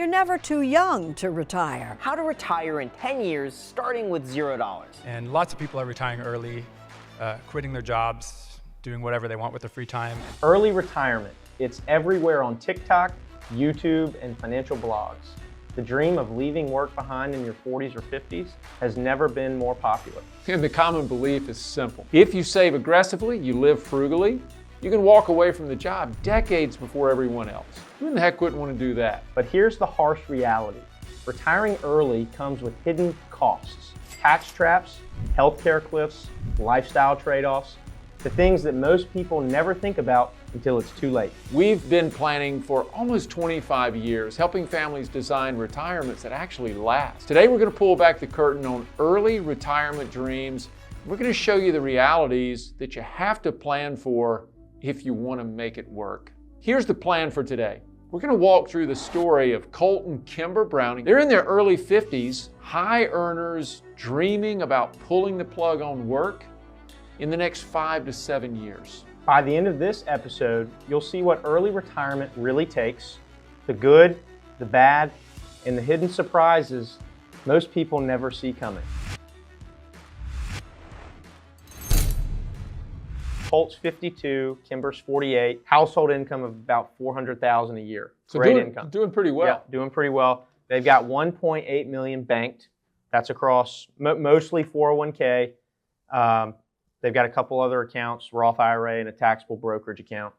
You're never too young to retire. How to retire in 10 years starting with $0. And lots of people are retiring early, quitting their jobs, doing whatever they want with their free time. Early retirement. It's everywhere on TikTok, YouTube, and financial blogs. The dream of leaving work behind in your 40s or 50s has never been more popular. And the common belief is simple. If you save aggressively, you live frugally, you can walk away from the job decades before everyone else. Who in the heck wouldn't want to do that? But here's the harsh reality. Retiring early comes with hidden costs. Tax traps, healthcare cliffs, lifestyle trade-offs, the things that most people never think about until it's too late. We've been planning for almost 25 years, helping families design retirements that actually last. Today we're going to pull back the curtain on early retirement dreams. We're going to show you the realities that you have to plan for if you want to make it work. Here's the plan for today. We're going to walk through the story of Colt and Kimber Browning. They're in their early 50s, high earners dreaming about pulling the plug on work in the next 5 to 7 years. By the end of this episode, you'll see what early retirement really takes, the good, the bad, and the hidden surprises most people never see coming. Colt's 52, Kimber's 48, household income of about $400,000 a year. So great income. Doing pretty well. Yeah, doing pretty well. They've got $1.8 million banked. That's across mostly 401k. They've got a couple other accounts, Roth IRA and a taxable brokerage account.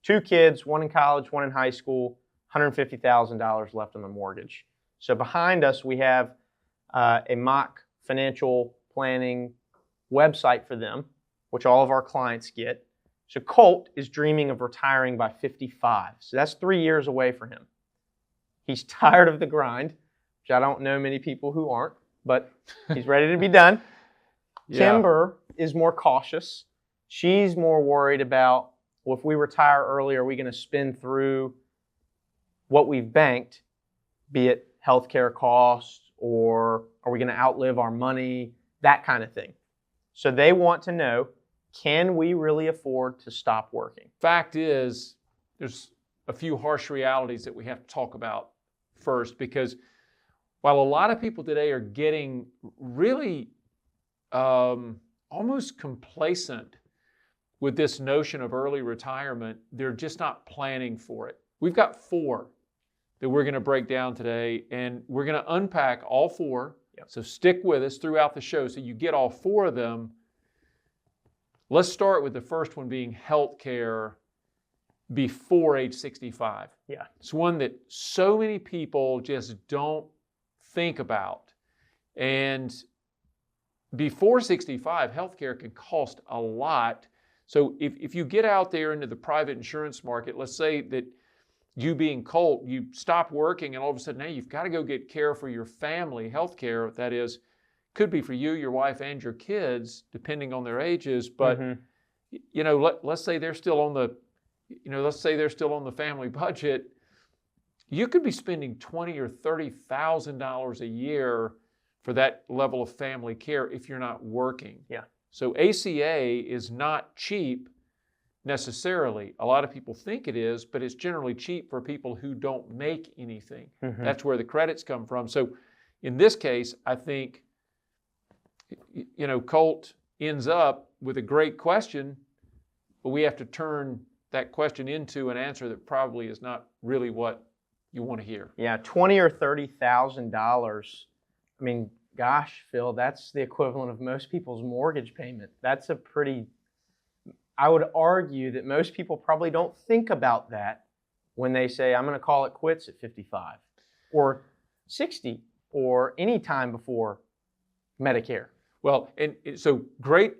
2 kids, one in college, one in high school, $150,000 left on the mortgage. So behind us, we have a mock financial planning website for them, which all of our clients get. So Colt is dreaming of retiring by 55. So that's 3 years away for him. He's tired of the grind, which I don't know many people who aren't, but he's ready to be done. Yeah. Kimber is more cautious. She's more worried about, well, if we retire early, are we going to spend through what we've banked, be it healthcare costs, or are we going to outlive our money, that kind of thing. So they want to know, can we really afford to stop working? Fact is, there's a few harsh realities that we have to talk about first, because while a lot of people today are getting really almost complacent with this notion of early retirement, they're just not planning for it. We've got 4 that we're going to break down today, and we're going to unpack all 4. Yep. So stick with us throughout the show so you get all 4 of them. Let's start with the first one being healthcare before age 65. Yeah. It's one that so many people just don't think about. And before 65, healthcare can cost a lot. So if you get out there into the private insurance market, let's say that you being Colt, you stop working and all of a sudden, hey, you've got to go get care for your family, healthcare, that is, could be for you, your wife, and your kids, depending on their ages. But you know, let's say they're still on the, family budget. You could be spending $20,000 or $30,000 a year for that level of family care if you're not working. Yeah. So ACA is not cheap necessarily. A lot of people think it is, but it's generally cheap for people who don't make anything. That's where the credits come from. So in this case, I think, Colt ends up with a great question, but we have to turn that question into an answer that probably is not really what you want to hear. Yeah, $20,000 or $30,000. I mean, gosh, Phil, that's the equivalent of most people's mortgage payment. That's a pretty, I would argue that most people probably don't think about that when they say, I'm going to call it quits at 55 or 60 or any time before Medicare. Well, and so great,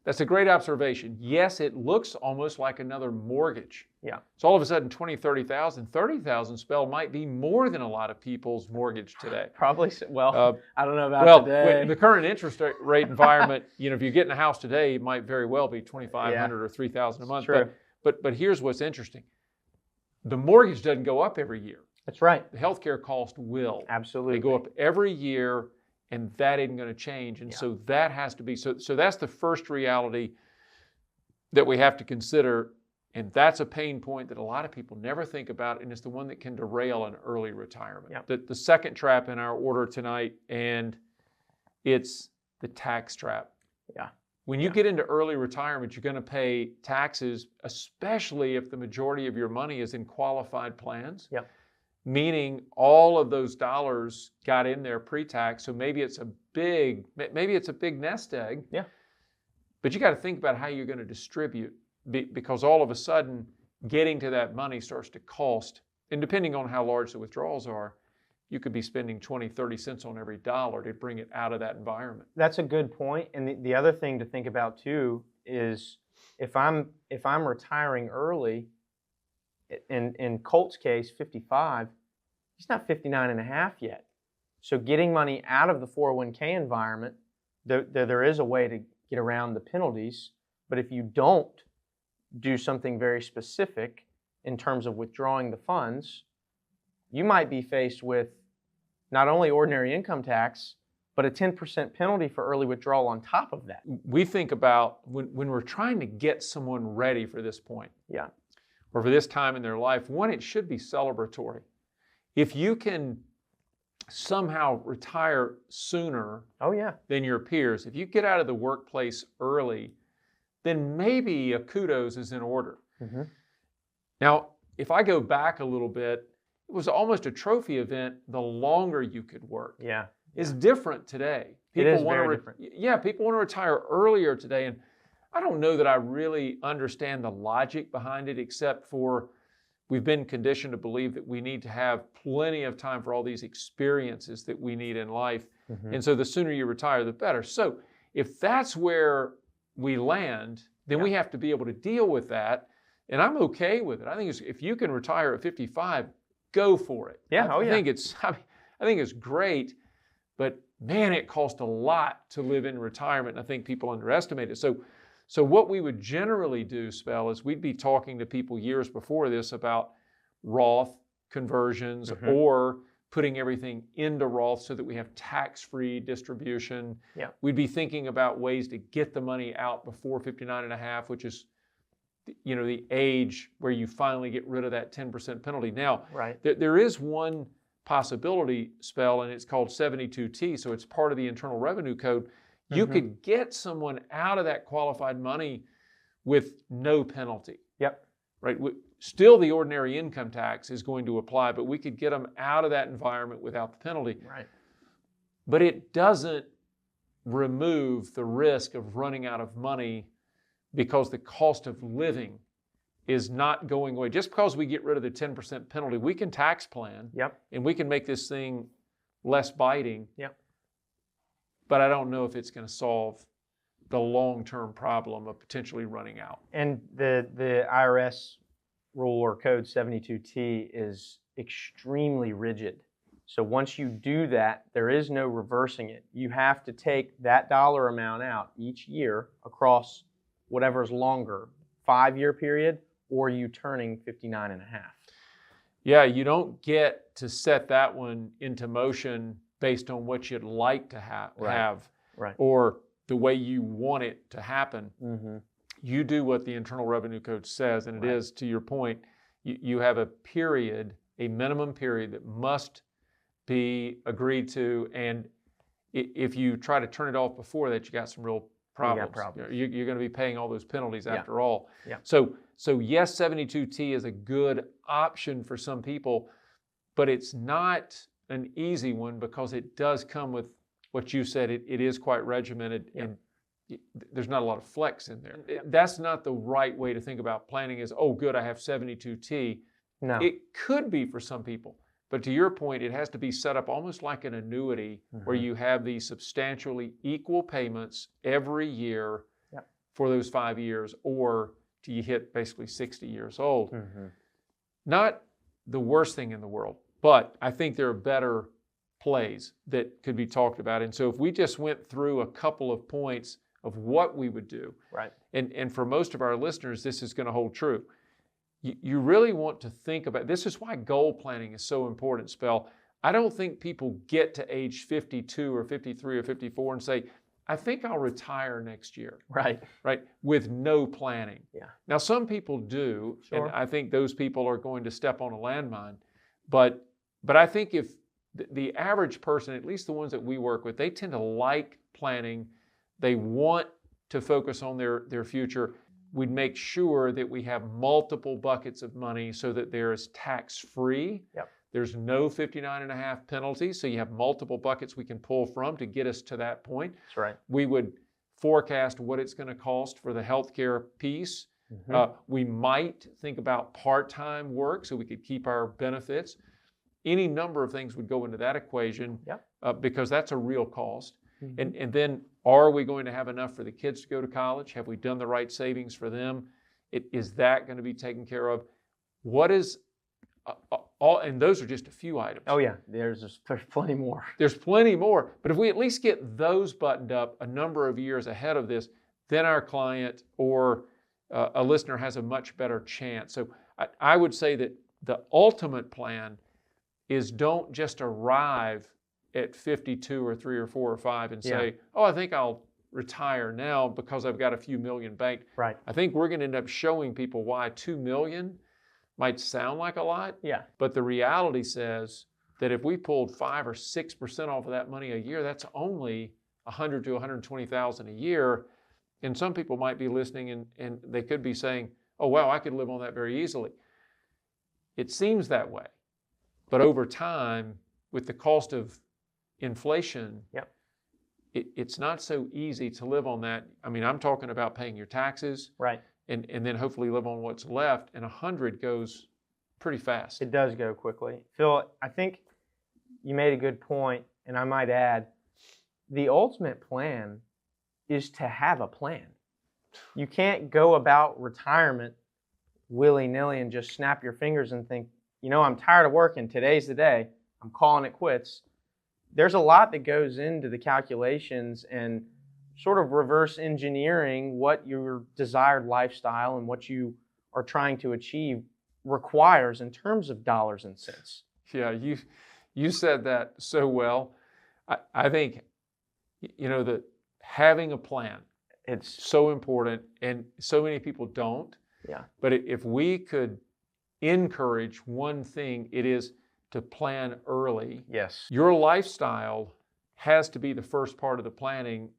that's a great observation. Yes, it looks almost like another mortgage. Yeah. So all of a sudden, 20, 30,000, 30,000 spell might be more than a lot of people's mortgage today. Probably, well, I don't know about today. In the current interest rate environment, if you're getting a house today, it might very well be $2,500 or $3,000 a month. True. But here's what's interesting. The mortgage doesn't go up every year. That's right. The healthcare cost will. Absolutely. They go up every year, and that isn't going to change. And so that has to be, so that's the first reality that we have to consider And that's a pain point that a lot of people never think about, and it's the one that can derail an early retirement. Yep. The second trap in our order tonight, and it's the tax trap. Yeah. When you get into early retirement, you're going to pay taxes, especially if the majority of your money is in qualified plans. Yep. Meaning all of those dollars got in there pre-tax. So maybe it's a big nest egg. Yeah. But you got to think about how you're going to distribute, because all of a sudden getting to that money starts to cost. And depending on how large the withdrawals are, you could be spending 20, 30 cents on every dollar to bring it out of that environment. That's a good point. And the other thing to think about too is if I'm retiring early, in Colt's case, 55, he's not 59 and a half yet. So getting money out of the 401k environment, there is a way to get around the penalties. But if you don't do something very specific in terms of withdrawing the funds, you might be faced with not only ordinary income tax, but a 10% penalty for early withdrawal on top of that. We think about when we're trying to get someone ready for this point, Yeah. or for this time in their life, one, it should be celebratory. If you can somehow retire sooner Oh, yeah. than your peers, if you get out of the workplace early, then maybe a kudos is in order. Mm-hmm. Now, if I go back a little bit, it was almost a trophy event the longer you could work. Yeah. It's different today. It is very different. Yeah, people want to retire earlier today, and I don't know that I really understand the logic behind it, except for we've been conditioned to believe that we need to have plenty of time for all these experiences that we need in life. Mm-hmm. And so the sooner you retire, the better. So if that's where we land, then we have to be able to deal with that. And I'm okay with it. I think if you can retire at 55, go for it. Yeah. I think it's great, but man, it costs a lot to live in retirement. And I think people underestimate it. So what we would generally do, Spell, is we'd be talking to people years before this about Roth conversions or putting everything into Roth so that we have tax-free distribution. Yeah. We'd be thinking about ways to get the money out before 59 and a half, which is, the age where you finally get rid of that 10% penalty. Now, Right. there is one possibility, Spell, and it's called 72T, so it's part of the Internal Revenue Code. You could get someone out of that qualified money with no penalty. Yep. Right? Still, the ordinary income tax is going to apply, but we could get them out of that environment without the penalty. Right. But it doesn't remove the risk of running out of money because the cost of living is not going away. Just because we get rid of the 10% penalty, we can tax plan. Yep. And we can make this thing less biting. Yep. But I don't know if it's going to solve the long-term problem of potentially running out. And the IRS rule or code 72T is extremely rigid. So once you do that, there is no reversing it. You have to take that dollar amount out each year across whatever's longer, 5-year period, or you turning 59 and a half. Yeah, you don't get to set that one into motion based on what you'd like to have Right. or the way you want it to happen. Mm-hmm. You do what the Internal Revenue Code says, and it Right. is, to your point, you have a period, a minimum period that must be agreed to, and if you try to turn it off before that, you got some real problems. You're going to be paying all those penalties after all. Yeah. So yes, 72T is a good option for some people, but it's not an easy one because it does come with what you said. It is quite regimented, and there's not a lot of flex in there. That's not the right way to think about planning is, oh, good, I have 72T. No. It could be for some people. But to your point, it has to be set up almost like an annuity where you have these substantially equal payments every year for those 5 years, or till you hit basically 60 years old. Not the worst thing in the world, but I think there are better plays that could be talked about. And so if we just went through a couple of points of what we would do, Right. and for most of our listeners, this is going to hold true. You really want to think about, this is why goal planning is so important, Spell. I don't think people get to age 52 or 53 or 54 and say, I think I'll retire next year. Right. Right, with no planning. Yeah. Now, some people do, Sure. and I think those people are going to step on a landmine. But I think if the average person, at least the ones that we work with, they tend to like planning. They want to focus on their future. We'd make sure that we have multiple buckets of money so that there is tax-free. Yep. There's no 59.5 penalties, so you have multiple buckets we can pull from to get us to that point. That's right. We would forecast what it's going to cost for the healthcare piece. We might think about part-time work so we could keep our benefits. Any number of things would go into that equation because that's a real cost. And then, are we going to have enough for the kids to go to college? Have we done the right savings for them? Is that going to be taken care of? What is and those are just a few items. Oh yeah, there's plenty more. There's plenty more. But if we at least get those buttoned up a number of years ahead of this, then our client or a listener has a much better chance. So I would say that the ultimate plan is don't just arrive at 52 or 3 or 4 or 5 and say, oh, I think I'll retire now because I've got a few million banked. Right. I think we're going to end up showing people why 2 million might sound like a lot. Yeah. But the reality says that if we pulled 5 or 6% off of that money a year, that's only 100 to 120,000 a year. And some people might be listening and they could be saying, oh, wow, I could live on that very easily. It seems that way. But over time, with the cost of inflation, it's not so easy to live on that. I mean, I'm talking about paying your taxes. Right. And then hopefully live on what's left. And 100 goes pretty fast. It does go quickly. Phil, I think you made a good point, and I might add, the ultimate plan is to have a plan. You can't go about retirement willy-nilly and just snap your fingers and think, you know, I'm tired of working. Today's the day. I'm calling it quits. There's a lot that goes into the calculations and sort of reverse engineering what your desired lifestyle and what you are trying to achieve requires in terms of dollars and cents. Yeah, you said that so well. I think, you know, that having a plan, it's so important, and so many people don't. Yeah. But if we could encourage one thing, it is to plan early. Yes. Your lifestyle has to be the first part of the planning,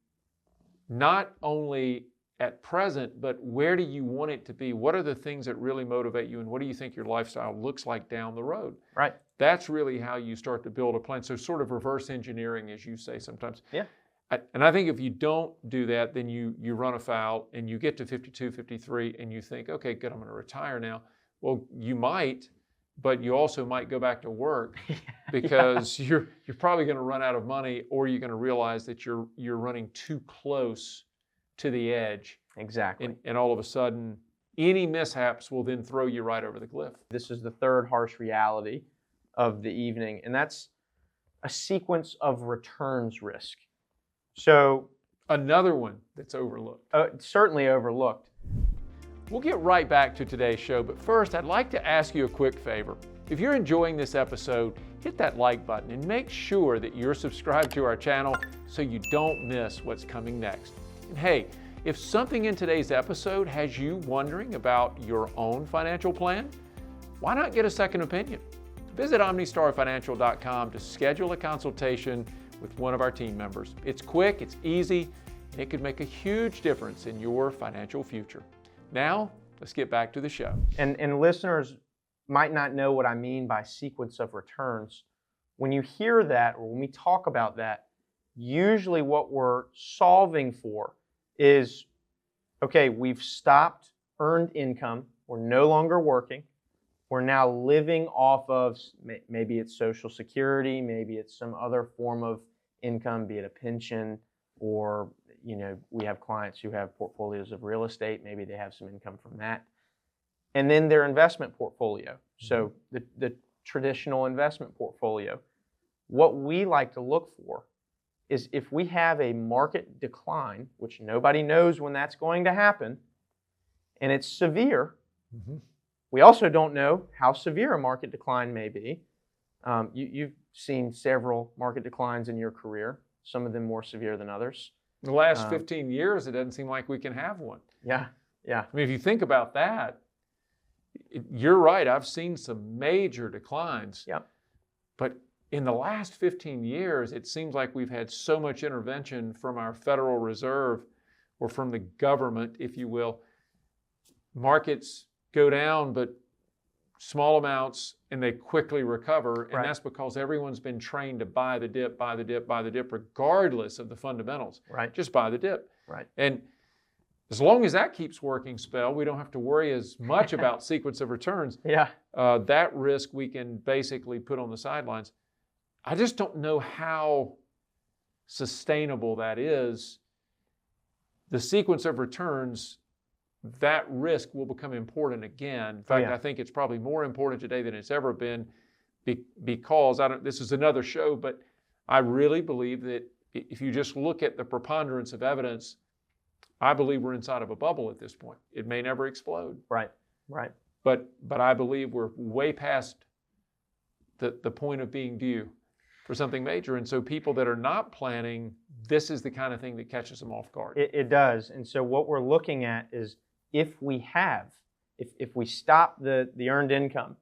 not only at present, but where do you want it to be? What are the things that really motivate you, and what do you think your lifestyle looks like down the road? Right. That's really how you start to build a plan. So sort of reverse engineering, as you say sometimes. Yeah. And I think if you don't do that, then you run afoul and you get to 52, 53, and you think, okay, good, I'm going to retire now. Well, you might, but you also might go back to work because you're probably going to run out of money, or you're going to realize that you're running too close to the edge. Exactly. And all of a sudden, any mishaps will then throw you right over the cliff. This is the third harsh reality of the evening, and that's a sequence of returns risk. So another one that's overlooked. Certainly overlooked. We'll get right back to today's show, but first I'd like to ask you a quick favor. If you're enjoying this episode, hit that like button and make sure that you're subscribed to our channel so you don't miss what's coming next. And hey, if something in today's episode has you wondering about your own financial plan, why not get a second opinion? Visit OmniStarFinancial.com to schedule a consultation with one of our team members. It's quick, it's easy, and it could make a huge difference in your financial future. Now, let's get back to the show. And listeners might not know what I mean by sequence of returns. When you hear that, or when we talk about that, usually what we're solving for is, okay, we've stopped earned income, we're no longer working, we're now living off of, maybe it's Social Security, maybe it's some other form of income, be it a pension, or you know, we have clients who have portfolios of real estate, maybe they have some income from that. And then their investment portfolio, so the traditional investment portfolio. What we like to look for is if we have a market decline, which nobody knows when that's going to happen, and it's severe, we also don't know how severe a market decline may be. You've seen several market declines in your career, some of them more severe than others. The last 15 years, it doesn't seem like we can have one. Yeah, yeah. I mean, if you think about that, you're right. I've seen some major declines. Yep. But in the last 15 years, it seems like we've had so much intervention from our Federal Reserve or from the government, if you will. Markets go down, but small amounts, and they quickly recover. And that's because everyone's been trained to buy the dip, buy the dip, buy the dip, regardless of the fundamentals. Right. Just buy the dip. Right. And as long as that keeps working, Spell, we don't have to worry as much about sequence of returns. Yeah. That risk we can basically put on the sidelines. I just don't know how sustainable that is. The sequence of returns, that risk will become important again. In fact, I think it's probably more important today than it's ever been because, this is another show, but I really believe that if you just look at the preponderance of evidence, I believe we're inside of a bubble at this point. It may never explode. Right, right. But I believe we're way past the point of being due for something major. And so people that are not planning, this is the kind of thing that catches them off guard. It does. And so what we're looking at is if we stop the earned income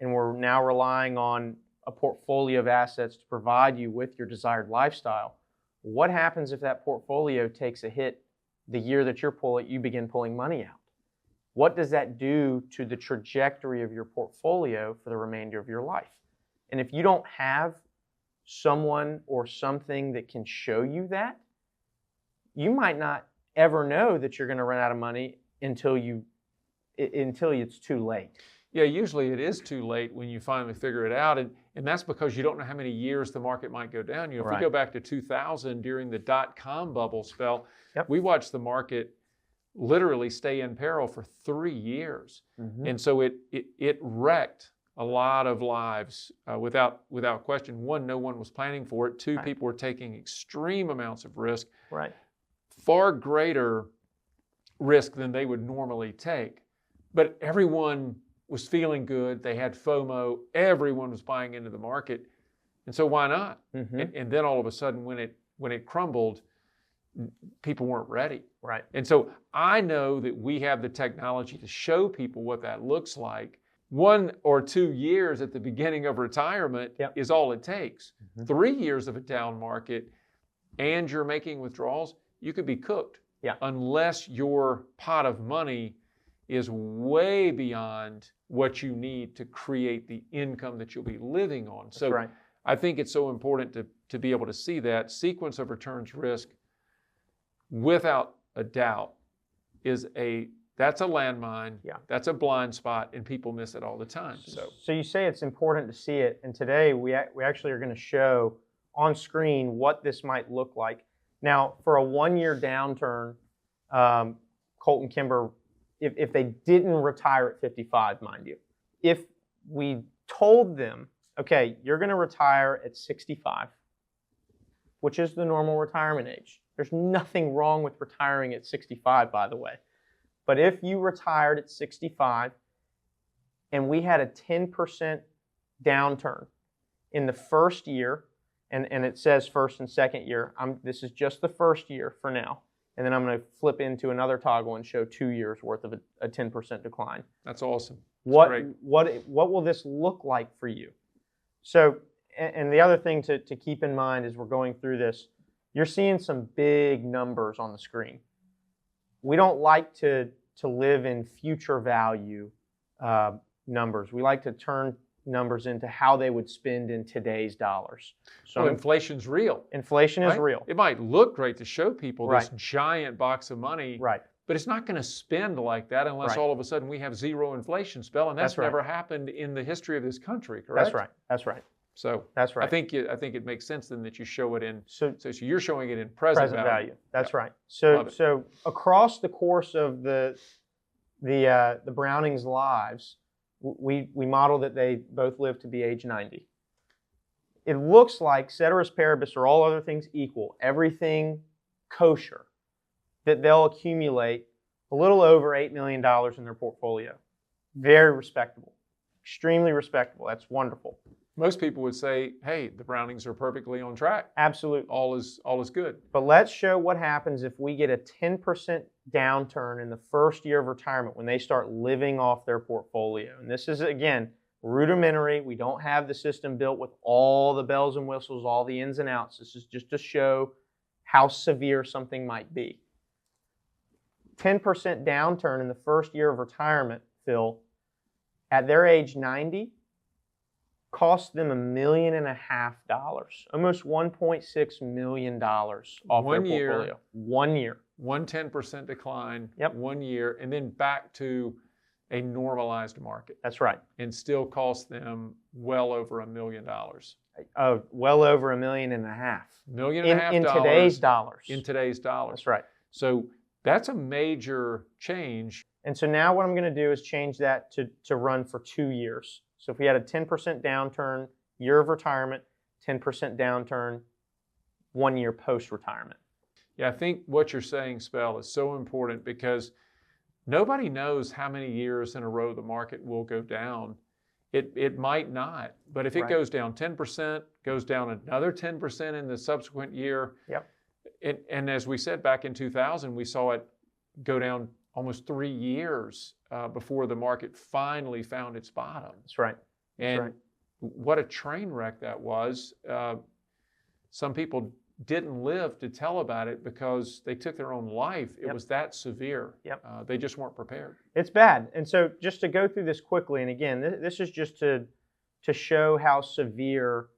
and we're now relying on a portfolio of assets to provide you with your desired lifestyle, what happens if that portfolio takes a hit the year that you begin pulling money out? What does that do to the trajectory of your portfolio for the remainder of your life? And if you don't have someone or something that can show you that, you might not ever know that you're going to run out of money until it's too late. Yeah, usually it is too late when you finally figure it out, and that's because you don't know how many years the market might go down. If we go back to 2000 during the dot-com bubble spell, we watched the market literally stay in peril for 3 years, and so it wrecked a lot of lives without question. One, no one was planning for it. Two, people were taking extreme amounts of risk, far greater risk than they would normally take, but everyone was feeling good. They had FOMO. Everyone was buying into the market. And so why not? And then all of a sudden when it crumbled, people weren't ready. Right. And so I know that we have the technology to show people what that looks like. 1 or 2 years at the beginning of retirement is all it takes. 3 years of a down market and you're making withdrawals, you could be cooked. Unless your pot of money is way beyond what you need to create the income that you'll be living on. So I think it's so important to be able to see that sequence of returns risk, without a doubt, that's a landmine, that's a blind spot, and people miss it all the time. So you say it's important to see it, and today we actually are going to show on screen what this might look like. Now, for a 1-year downturn, Colt and Kimber, if they didn't retire at 55, mind you, if we told them, okay, you're going to retire at 65, which is the normal retirement age. There's nothing wrong with retiring at 65, by the way. But if you retired at 65 and we had a 10% downturn in the first year, and it says first and second year, this is just the first year for now, and then I'm going to flip into another toggle and show 2 years worth of a 10% decline. That's awesome. What will this look like for you? So, and the other thing to keep in mind as we're going through this, you're seeing some big numbers on the screen. We don't like to live in future value numbers. We like to turn numbers into how they would spend in today's dollars. So inflation's real. Inflation is real. It might look great to show people this giant box of money, but it's not going to spend like that unless all of a sudden we have zero inflation spell, and that's never happened in the history of this country, correct? That's right. That's right. So that's right. I think it makes sense then that you show it in. So you're showing it in present value. That's right. So across the course of the Brownings' lives, we model that they both live to be age 90. It looks like, ceteris paribus, or all other things equal, everything kosher, that they'll accumulate a little over $8 million in their portfolio. Very respectable. Extremely respectable. That's wonderful. Most people would say, hey, the Brownings are perfectly on track. Absolutely. All is good. But let's show what happens if we get a 10% downturn in the first year of retirement when they start living off their portfolio. And this is, again, rudimentary. We don't have the system built with all the bells and whistles, all the ins and outs. This is just to show how severe something might be. 10% downturn in the first year of retirement, Phil, at their age 90, cost them $1.5 million, almost $1.6 million off their portfolio. 1 year. 10% decline, Yep. 1 year, and then back to a normalized market. That's right. And still cost them well over $1 million. Oh, well over $1.5 million. $1.5 million in today's dollars. In today's dollars. That's right. So that's a major change. And so now what I'm going to do is change that to run for 2 years. So if we had a 10% downturn, year of retirement, 10% downturn, 1 year post-retirement. Yeah, I think what you're saying, Spell, is so important because nobody knows how many years in a row the market will go down. It might not, but if it goes down 10%, goes down another 10% in the subsequent year. Yep. And as we said back in 2000, we saw it go down almost 3 years before the market finally found its bottom. That's right. And what a train wreck that was. Some people didn't live to tell about it because they took their own life. It was that severe. Yep. They just weren't prepared. It's bad. And so just to go through this quickly, and again, this is just to show how severe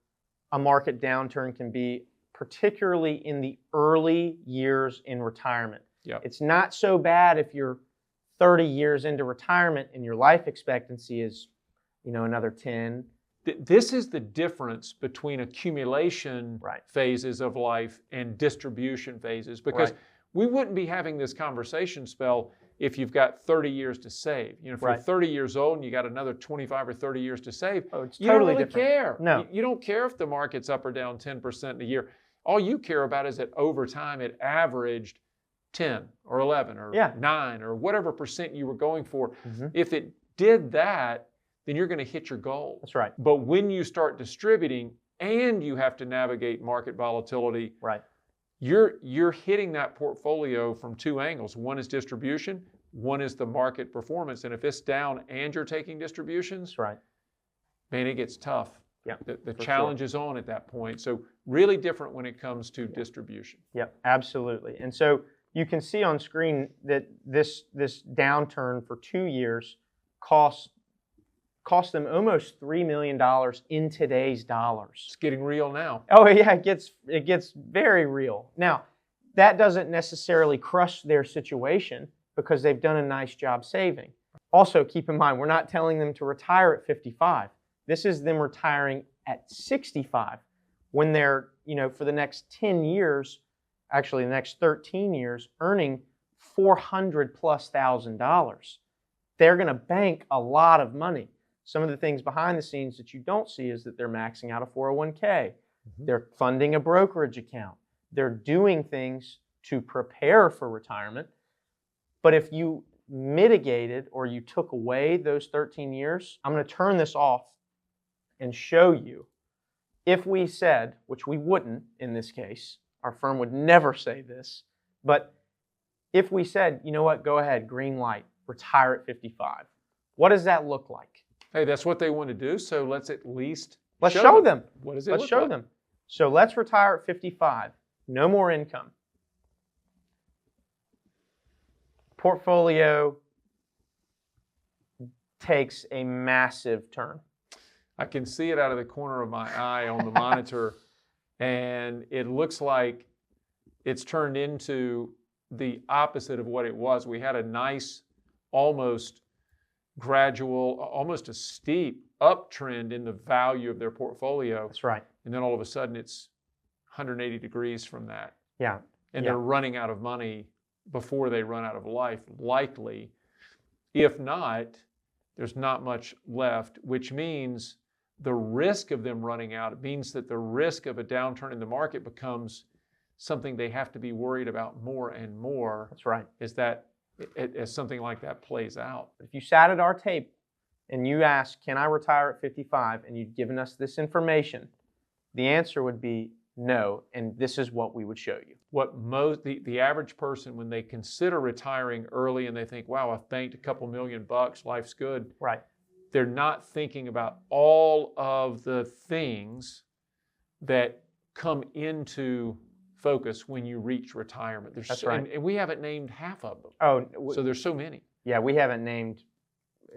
a market downturn can be, particularly in the early years in retirement. Yep. It's not so bad if you're 30 years into retirement and your life expectancy is, another 10. This is the difference between accumulation phases of life and distribution phases, because we wouldn't be having this conversation, Spell, if you've got 30 years to save. If you're 30 years old and you got another 25 or 30 years to save, it's you totally don't really different. care. No. You don't care if the market's up or down 10% in a year. All you care about is that over time it averaged 10 or 11 or 9 or whatever percent you were going for. Mm-hmm. If it did that, then you're going to hit your goal. That's right. But when you start distributing and you have to navigate market volatility, you're hitting that portfolio from two angles. One is distribution, one is the market performance. And if it's down and you're taking distributions, man, it gets tough. Yeah, the challenge is on at that point. So really different when it comes to distribution. Yep, absolutely. And so you can see on screen that this downturn for 2 years cost them almost $3 million in today's dollars. It's getting real now. Oh yeah, it gets very real. Now, that doesn't necessarily crush their situation because they've done a nice job saving. Also, keep in mind, we're not telling them to retire at 55. This is them retiring at 65 when they're, for the next 10 years, actually the next 13 years, earning $400,000+. They're going to bank a lot of money. Some of the things behind the scenes that you don't see is that they're maxing out a 401k. Mm-hmm. They're funding a brokerage account. They're doing things to prepare for retirement. But if you mitigated or you took away those 13 years, I'm going to turn this off and show you. If we said, which we wouldn't in this case, our firm would never say this, but if we said, you know what, go ahead, green light, retire at 55, what does that look like? Hey, that's what they want to do, so let's at least show them. What does it Let's look show like? them. So let's retire at 55. No more income. Portfolio takes a massive turn. I can see it out of the corner of my eye on the monitor, and it looks like it's turned into the opposite of what it was. We had a nice, almost gradual, almost a steep uptrend in the value of their portfolio. That's right. And then all of a sudden it's 180 degrees from that. Yeah. And they're running out of money before they run out of life, likely. If not, there's not much left, which means the risk of them running out, it means that the risk of a downturn in the market becomes something they have to be worried about more and more. That's right. As something like that plays out. If you sat at our table and you ask, can I retire at 55, and you'd given us this information, the answer would be no, and this is what we would show you. What the average person, when they consider retiring early and they think, wow, I've banked a couple $1,000,000, life's good. Right. They're not thinking about all of the things that come into focus when you reach retirement. That's right. And we haven't named half of them. Oh, So there's so many. yeah, we haven't named,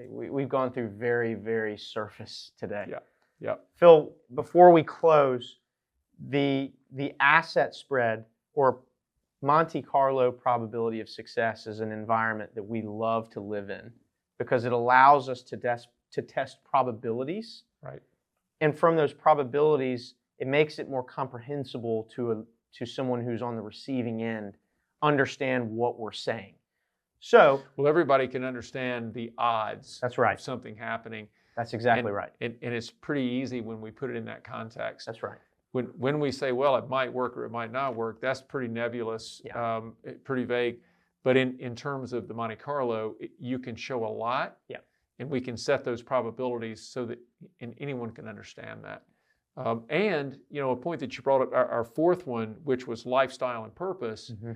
we've gone through very, very surface today. Yeah, yeah. Phil, before we close, the asset spread or Monte Carlo probability of success is an environment that we love to live in because it allows us to test probabilities. Right. And from those probabilities, it makes it more comprehensible to someone who's on the receiving end, understand what we're saying. So, well, everybody can understand the odds. That's right. Of something happening. That's exactly right. And it's pretty easy when we put it in that context. That's right. When we say, well, it might work or it might not work, that's pretty nebulous, Yeah. pretty vague. But in terms of the Monte Carlo, you can show a lot, Yeah. and we can set those probabilities so that anyone can understand that. And a point that you brought up, our fourth one, which was lifestyle and purpose. Mm-hmm.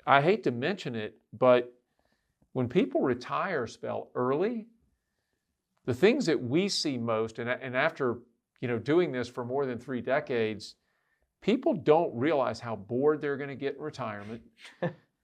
I hate to mention it, but when people retire early, the things that we see most, and after doing this for more than 3 decades, people don't realize how bored they're going to get in retirement.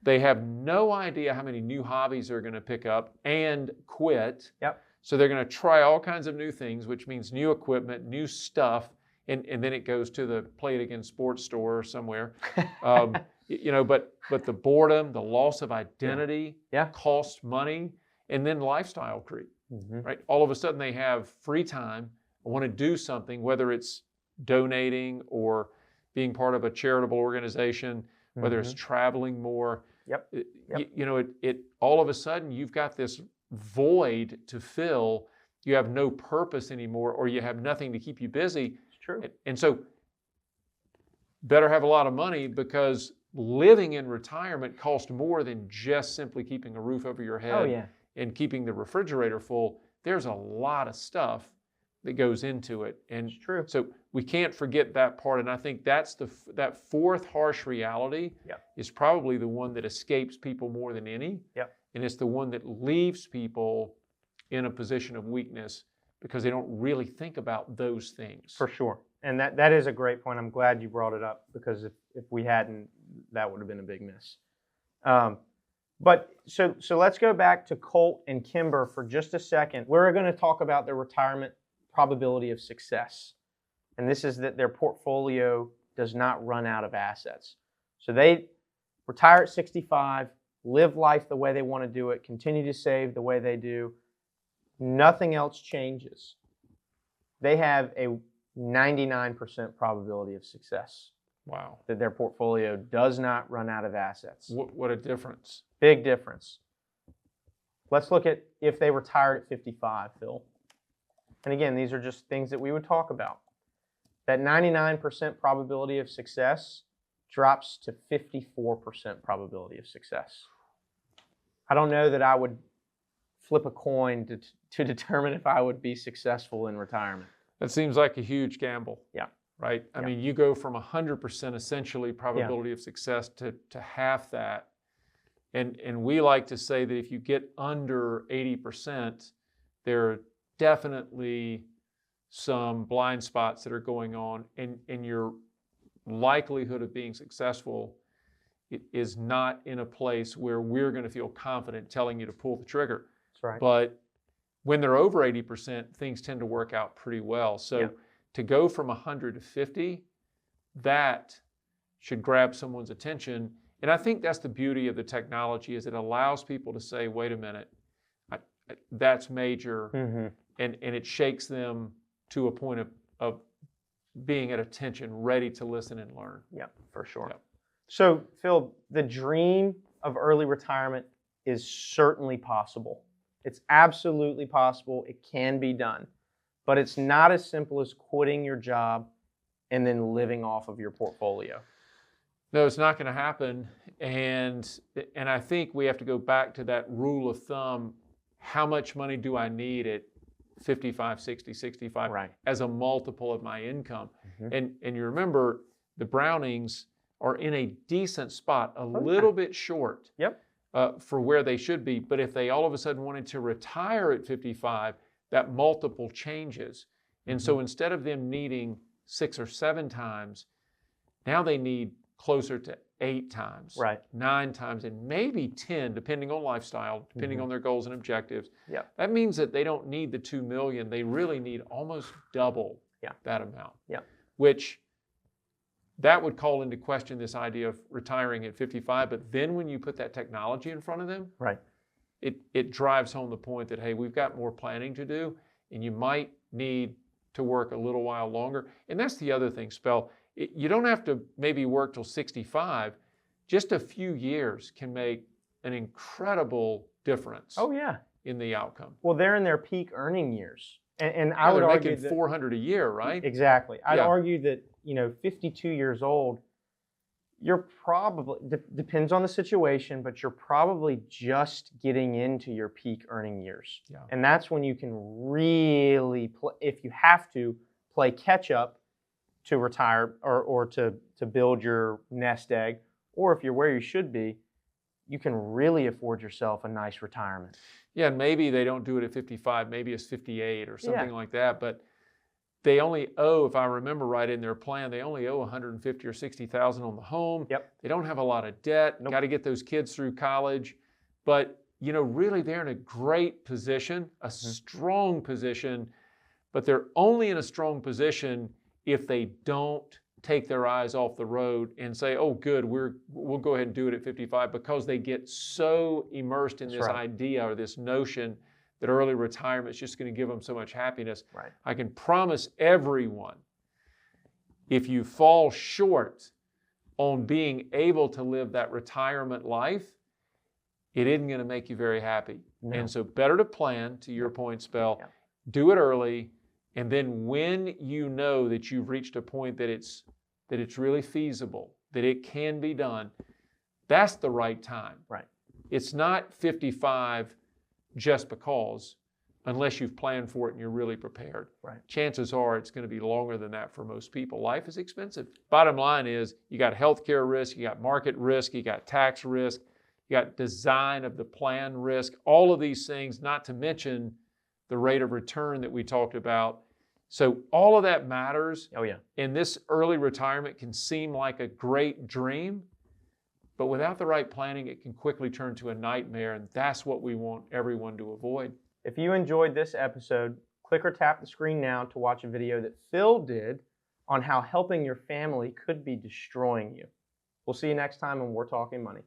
They have no idea how many new hobbies they're going to pick up and quit. Yep. So they're going to try all kinds of new things, which means new equipment, new stuff, and then it goes to the Play It Again sports store or somewhere. But the boredom, the loss of identity, Yeah. costs money, and then lifestyle creep. Mm-hmm. Right? All of a sudden they have free time. I want to do something, whether it's donating or being part of a charitable organization, whether it's traveling more. Yep. It all of a sudden you've got this void to fill. You have no purpose anymore, or you have nothing to keep you busy. It's true. And so better have a lot of money, because living in retirement costs more than just simply keeping a roof over your head. Oh, yeah. And keeping the refrigerator full. There's a lot of stuff that goes into it. And It's true. so we can't forget that part. And I think that's that fourth harsh reality is probably the one that escapes people more than any. Yep. And it's the one that leaves people in a position of weakness because they don't really think about those things. For sure. And that is a great point. I'm glad you brought it up, because if we hadn't, that would have been a big miss. But so let's go back to Colt and Kimber for just a second. We're going to talk about their retirement probability of success. And this is that their portfolio does not run out of assets. So they retire at 65, live life the way they want to do it, continue to save the way they do. Nothing else changes. They have a 99% probability of success. Wow. That their portfolio does not run out of assets. What a difference. Big difference. Let's look at if they retired at 55, Phil. And again, these are just things that we would talk about. That 99% probability of success drops to 54% probability of success. I don't know that I would flip a coin to determine if I would be successful in retirement. That seems like a huge gamble. Yeah. Right? I mean, you go from 100% essentially probability of success to half that. And we like to say that if you get under 80%, there are definitely some blind spots that are going on, and your likelihood of being successful is not in a place where we're going to feel confident telling you to pull the trigger. That's right. But when they're over 80%, things tend to work out pretty well. So to go from 100 to 50, that should grab someone's attention. And I think that's the beauty of the technology, is it allows people to say, wait a minute, that's major. Mm-hmm. And it shakes them to a point of being at attention, ready to listen and learn. Yeah, for sure. Yep. So, Phil, the dream of early retirement is certainly possible. It's absolutely possible. It can be done. But it's not as simple as quitting your job and then living off of your portfolio. No, it's not going to happen. And I think we have to go back to that rule of thumb. how much money do I need at 55, 60, 65 Right. as a multiple of my income. Mhm. And you remember the Brownings are in a decent spot, a yeah. little bit short Yep. for where they should be. But if they all of a sudden wanted to retire at 55, that multiple changes. And so instead of them needing 6 or 7 times, now they need closer to 8 times, Right. 9 times, and maybe 10, depending on lifestyle, depending on their goals and objectives. Yep. That means that they don't need the $2 million. They really need almost double that amount. Yeah. Which that would call into question this idea of retiring at 55. But then when you put that technology in front of them, Right. it drives home the point that, hey, we've got more planning to do, and you might need to work a little while longer. And that's the other thing, Spell. You don't have to maybe work till 65. Just a few years can make an incredible difference Oh yeah. in the outcome. Well, they're in their peak earning years, and I Well, would they're argue making that $400 a year, right? exactly. I'd Yeah. argue that 52 years old, you're probably depends on the situation, but you're probably just getting into your peak earning years, Yeah. and that's when you can really, if you have to, play catch up to retire or to build your nest egg, or if you're where you should be, you can really afford yourself a nice retirement. Yeah, and maybe they don't do it at 55, maybe it's 58 or something Yeah. like that, but they only owe, if I remember right in their plan, they only owe 150 or 60,000 on the home. Yep. They don't have a lot of debt. Nope. Got to get those kids through college. But, really they're in a great position, a strong position, but they're only in a strong position if they don't take their eyes off the road and say, oh, good, we'll go ahead and do it at 55, because they get so immersed in That's this right. idea or this notion that early retirement is just going to give them so much happiness. Right. I can promise everyone, if you fall short on being able to live that retirement life, it isn't going to make you very happy. No. And so better to plan, to your point, Spell, Yeah. do it early, and then when you know that you've reached a point that it's really feasible, that it can be done, that's the right time. Right. It's not 55 just because, unless you've planned for it and you're really prepared. Right. Chances are it's going to be longer than that for most people. Life is expensive. Bottom line is, you got healthcare risk, you got market risk, you got tax risk, you got design of the plan risk, all of these things, not to mention the rate of return that we talked about. So all of that matters. Oh yeah. And this early retirement can seem like a great dream, but without the right planning, it can quickly turn to a nightmare, and that's what we want everyone to avoid. If you enjoyed this episode, click or tap the screen now to watch a video that Phil did on how helping your family could be destroying you. We'll see you next time when we're talking money.